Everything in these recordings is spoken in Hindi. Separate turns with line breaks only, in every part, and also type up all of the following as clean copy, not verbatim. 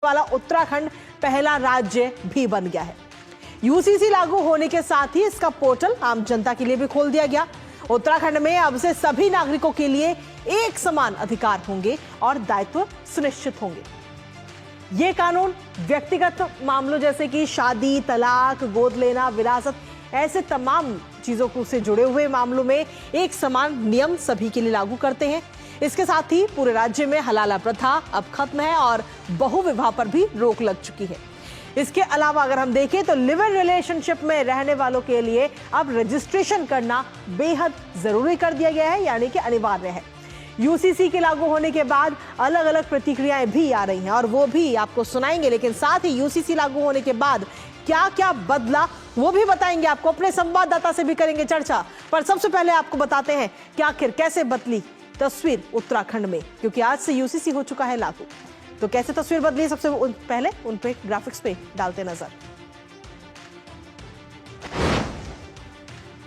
वाला उत्तराखंड पहला राज्य भी बन गया है। यूसीसी लागू होने के साथ ही इसका पोर्टल आम जनता के लिए भी खोल दिया गया। उत्तराखंड में अब से सभी नागरिकों के लिए एक समान अधिकार होंगे और दायित्व सुनिश्चित होंगे। ये कानून व्यक्तिगत मामलों जैसे कि शादी, तलाक, गोद लेना, विरासत, ऐसे तमाम चीजों से जुड़े हुए मामलों में एक समान नियम सभी के लिए लागू करते हैं। इसके साथ ही पूरे राज्य में हलाला प्रथा अब खत्म है और बहुविवाह पर भी रोक लग चुकी है। इसके अलावा अगर हम देखें तो लिव इन रिलेशनशिप में रहने वालों के लिए अब रजिस्ट्रेशन करना बेहद जरूरी कर दिया गया है, यानी कि अनिवार्य है। यूसीसी के लागू होने के बाद अलग अलग प्रतिक्रियाएं भी आ रही हैं और वो भी आपको सुनाएंगे, लेकिन साथ ही यूसीसी लागू होने के बाद क्या क्या बदला वो भी बताएंगे आपको। अपने संवाददाता से भी करेंगे चर्चा, पर सबसे पहले आपको बताते हैं कि आखिर कैसे बदली तस्वीर उत्तराखंड में, क्योंकि आज से यूसीसी हो चुका है लागू। तो कैसे तस्वीर बदली, सबसे पहले उन पे ग्राफिक्स पे डालते नजर।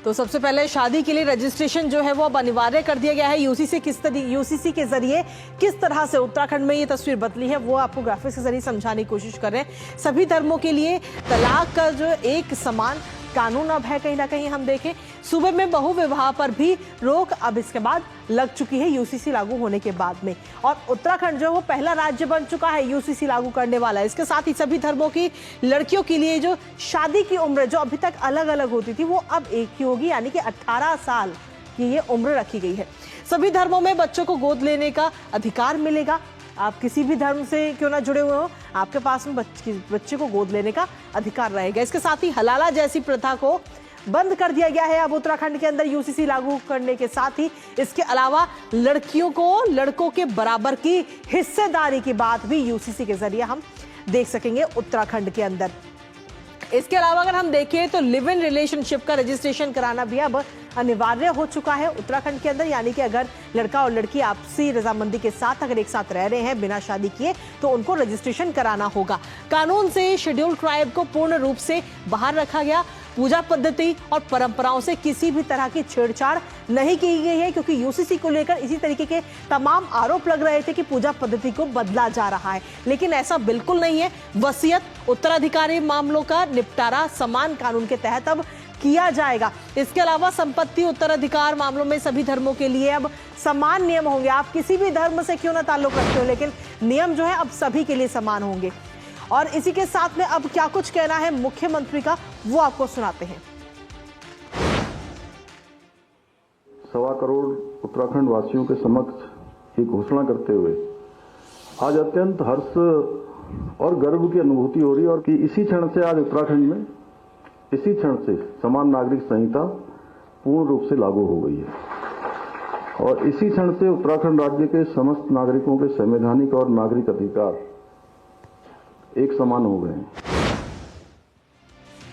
तो सबसे पहले शादी के लिए रजिस्ट्रेशन जो है वो अब अनिवार्य कर दिया गया है। यूसीसी के जरिए किस तरह से उत्तराखंड में ये तस्वीर बदली है वो आपको ग्राफिक्स के जरिए समझाने की कोशिश कर रहे हैं। सभी धर्मों के लिए तलाक का जो एक समान कानून अब है, कहीं ना कहीं हम देखें सूबे में बहुविवाह पर भी रोक अब इसके बाद लग चुकी है यूसीसी लागू होने के बाद में। और उत्तराखंड जो वो पहला राज्य बन चुका है यूसीसी लागू करने वाला है। इसके साथ ही सभी धर्मों की लड़कियों के लिए जो शादी की उम्र जो अभी तक अलग अलग होती थी वो अब एक ही होगी, यानी कि 18 साल की ये उम्र रखी गई है। सभी धर्मों में बच्चों को गोद लेने का अधिकार मिलेगा। आप किसी भी धर्म से क्यों ना जुड़े हुए हो, आपके पास में बच्चे को गोद लेने का अधिकार रहेगा। इसके साथ ही हलाला जैसी प्रथा को बंद कर दिया गया है अब उत्तराखंड के अंदर यूसीसी लागू करने के साथ ही। इसके अलावा लड़कियों को लड़कों के बराबर की हिस्सेदारी की बात भी यूसीसी के जरिए हम देख सकेंगे उत्तराखंड के अंदर। इसके अलावा अगर हम देखें तो लिव इन रिलेशनशिप का रजिस्ट्रेशन कराना भी अब अनिवार्य हो चुका है उत्तराखंड के अंदर, यानी कि अगर लड़का और लड़की आपसी रजामंदी के साथ अगर एक साथ रह रहे हैं बिना शादी किए तो उनको रजिस्ट्रेशन कराना होगा। कानून से शेड्यूल ट्राइब को पूर्ण रूप से बाहर रखा गया। पूजा पद्धति और परंपराओं से किसी भी तरह की छेड़छाड़ नहीं की गई है, क्योंकि यूसीसी को लेकर इसी तरीके के तमाम आरोप लग रहे थे कि पूजा पद्धति को बदला जा रहा है, लेकिन ऐसा बिल्कुल नहीं है। वसीयत, उत्तराधिकारी मामलों का निपटारा समान कानून के तहत अब किया जाएगा। इसके अलावा संपत्ति उत्तराधिकार मामलों में सभी धर्मों के लिए अब समान नियम होंगे। आप किसी भी धर्म से क्यों ना ताल्लुक रखते हो, लेकिन नियम जो है अब सभी के लिए समान होंगे। और इसी के साथ में अब क्या कुछ कहना है मुख्यमंत्री का वो आपको सुनाते हैं।
1.25 करोड़ उत्तराखंड वासियों के समक्ष ये घोषणा करते हुए आज अत्यंत हर्ष और गर्व की अनुभूति हो रही है और कि इसी क्षण से आज उत्तराखंड में इसी क्षण से समान नागरिक संहिता पूर्ण रूप से लागू हो गई है और इसी क्षण से उत्तराखंड राज्य के समस्त नागरिकों के संवैधानिक और नागरिक अधिकार एक समान हो गए हैं।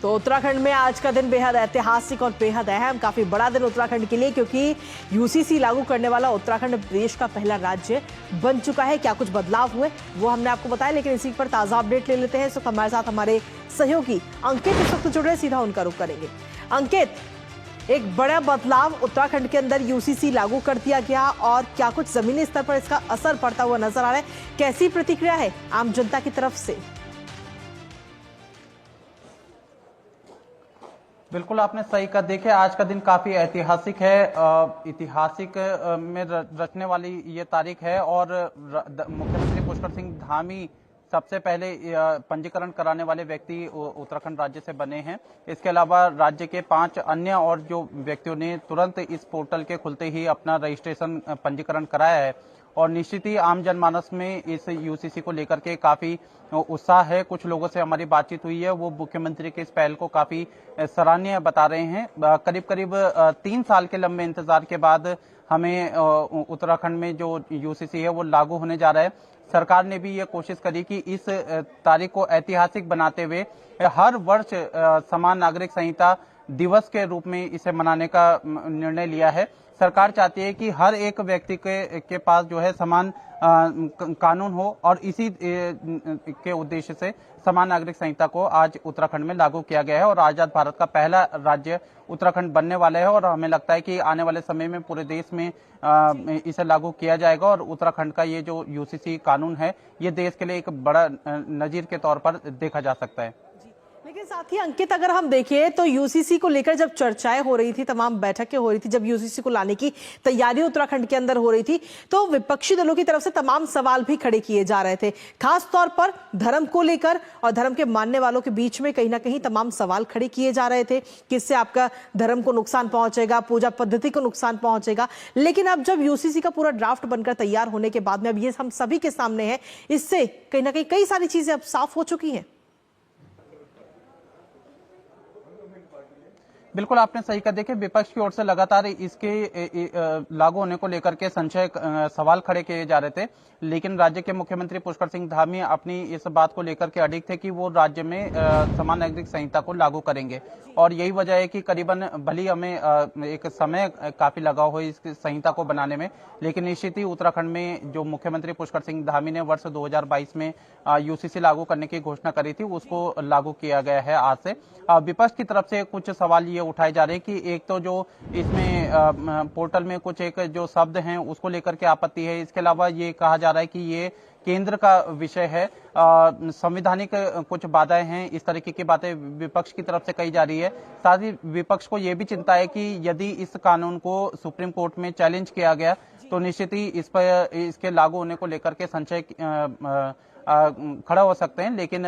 तो उत्तराखंड में आज का दिन बेहद ऐतिहासिक और बेहद अहम, काफी बड़ा दिन उत्तराखंड के लिए, क्योंकि यूसीसी लागू करने वाला उत्तराखंड देश का पहला राज्य बन चुका है। क्या कुछ बदलाव हुए वो हमने आपको बताया, लेकिन इसी पर ताजा अपडेट ले लेते हैं। इस वक्त हमारे साथ हमारे सहयोगी अंकित इस वक्त जुड़ रहे, सीधा उनका रुख करेंगे। अंकित, एक बड़ा बदलाव उत्तराखंड के अंदर यूसीसी लागू कर दिया गया और क्या कुछ जमीनी स्तर पर इसका असर पड़ता हुआ नजर आ रहा है, कैसी प्रतिक्रिया है आम जनता की तरफ से?
बिल्कुल आपने सही कहा। देखिए आज का दिन काफी ऐतिहासिक है, ऐतिहासिक में रचने वाली ये तारीख है और मुख्यमंत्री पुष्कर सिंह धामी सबसे पहले पंजीकरण कराने वाले व्यक्ति उत्तराखंड राज्य से बने हैं। इसके अलावा राज्य के 5 अन्य और जो व्यक्तियों ने तुरंत इस पोर्टल के खुलते ही अपना रजिस्ट्रेशन पंजीकरण कराया है और निश्चित ही आम जनमानस में इस यूसीसी को लेकर के काफी उत्साह है। कुछ लोगों से हमारी बातचीत हुई है, वो मुख्यमंत्री के इस पहल को काफी सराहनीय बता रहे हैं। करीब 3 साल के लंबे इंतजार के बाद हमें उत्तराखंड में जो यूसीसी है वो लागू होने जा रहा है। सरकार ने भी ये कोशिश करी कि इस तारीख को ऐतिहासिक बनाते हुए हर वर्ष समान नागरिक संहिता दिवस के रूप में इसे मनाने का निर्णय लिया है। सरकार चाहती है कि हर एक व्यक्ति के पास जो है समान कानून हो, और इसी के उद्देश्य से समान नागरिक संहिता को आज उत्तराखंड में लागू किया गया है और आजाद भारत का पहला राज्य उत्तराखंड बनने वाला है। और हमें लगता है कि आने वाले समय में पूरे देश में इसे लागू किया जाएगा और उत्तराखंड का ये जो यूसीसी कानून है ये देश के लिए एक बड़ा नजीर के तौर पर देखा जा सकता है।
लेकिन साथ ही अंकित, अगर हम देखें तो यूसीसी को लेकर जब चर्चाएं हो रही थी, तमाम बैठकें हो रही थी, जब यूसीसी को लाने की तैयारी उत्तराखंड के अंदर हो रही थी, तो विपक्षी दलों की तरफ से तमाम सवाल भी खड़े किए जा रहे थे, खास तौर पर धर्म को लेकर और धर्म के मानने वालों के बीच में कहीं ना कहीं तमाम सवाल खड़े किए जा रहे थे कि इससे आपका धर्म को नुकसान पहुंचेगा, पूजा पद्धति को नुकसान पहुंचेगा। लेकिन अब जब यूसीसी का पूरा ड्राफ्ट बनकर तैयार होने के बाद में अब ये हम सभी के सामने है, इससे कहीं ना कहीं कई सारी चीजें अब साफ हो चुकी हैं।
बिल्कुल आपने सही कहा। देखिए, विपक्ष की ओर से लगातार इसके लागू होने को लेकर के संशय सवाल खड़े किए जा रहे थे, लेकिन राज्य के मुख्यमंत्री पुष्कर सिंह धामी अपनी इस बात को लेकर के अडिग थे कि वो राज्य में समान नागरिक संहिता को लागू करेंगे। और यही वजह है कि करीबन भली हमें एक समय काफी लगा हो इस संहिता को बनाने में, लेकिन निश्चित ही उत्तराखंड में जो मुख्यमंत्री पुष्कर सिंह धामी ने वर्ष 2022 में यूसीसी लागू करने की घोषणा करी थी, उसको लागू किया गया है आज से। विपक्ष की तरफ से कुछ सवाल ये उठाए जा रहे हैं कि एक तो जो इसमें पोर्टल में कुछ एक जो शब्द हैं उसको लेकर के आपत्ति है। इसके अलावा ये कहा जा रहा है कि ये केंद्र का विषय है, संवैधानिक कुछ बाधाएं हैं, इस तरीके की बातें विपक्ष की तरफ से कही जा रही है। साथ ही विपक्ष को यह भी चिंता है कि यदि इस कानून को सुप्रीम कोर्ट में चैलेंज किया गया तो निश्चित ही इस पर इसके लागू होने को लेकर के संशय खड़ा हो सकते हैं। लेकिन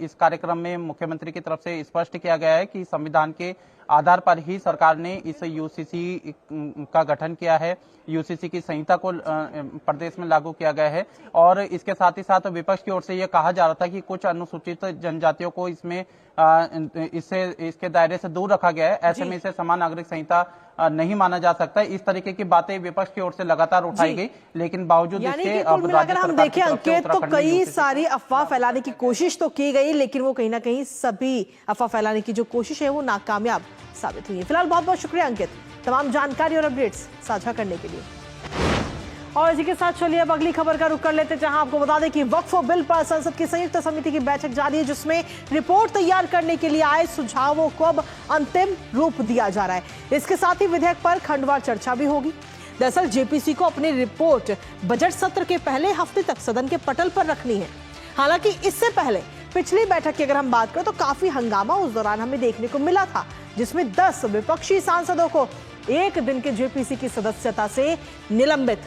इस कार्यक्रम में मुख्यमंत्री की तरफ से स्पष्ट किया गया है कि संविधान के आधार पर ही सरकार ने इस यूसीसी का गठन किया है, यूसीसी की संहिता को प्रदेश में लागू किया गया है। और इसके साथ ही साथ विपक्ष की ओर से यह कहा जा रहा था कि कुछ अनुसूचित जनजातियों को इसमें इसके दायरे से दूर रखा गया है, ऐसे में इसे समान नागरिक संहिता नहीं माना जा सकता। इस तरीके की बातें विपक्ष की ओर से लगातार उठाई गई, लेकिन बावजूद इसके अब
अगर हम देखें अंकित, तो कई सारी अफवाह फैलाने की कोशिश तो की गई, लेकिन वो कहीं ना कहीं सभी अफवाह फैलाने की जो कोशिश है वो नाकामयाब साबित हुई है। फिलहाल बहुत बहुत शुक्रिया अंकित, तमाम जानकारी और अपडेट्स साझा करने के लिए। और इसी के साथ चलिए अब अगली खबर का रुख कर लेते हैं, जहां आपको बता दें कि वक्फ बिल पर संसद की संयुक्त समिति की बैठक जारी है, जिसमें रिपोर्ट तैयार करने के लिए आए सुझावों को अब अंतिम रूप दिया जा रहा है। इसके साथ ही विधेयक पर खंडवार चर्चा भी होगी। दरअसल जेपीसी को अपनी रिपोर्ट बजट सत्र के पहले हफ्ते तक सदन के पटल पर रखनी है। हालांकि इससे पहले पिछली बैठक की अगर हम बात करें तो काफी हंगामा उस दौरान हमें देखने को मिला था, जिसमें 10 विपक्षी सांसदों को एक दिन के जेपीसी की सदस्यता से निलंबित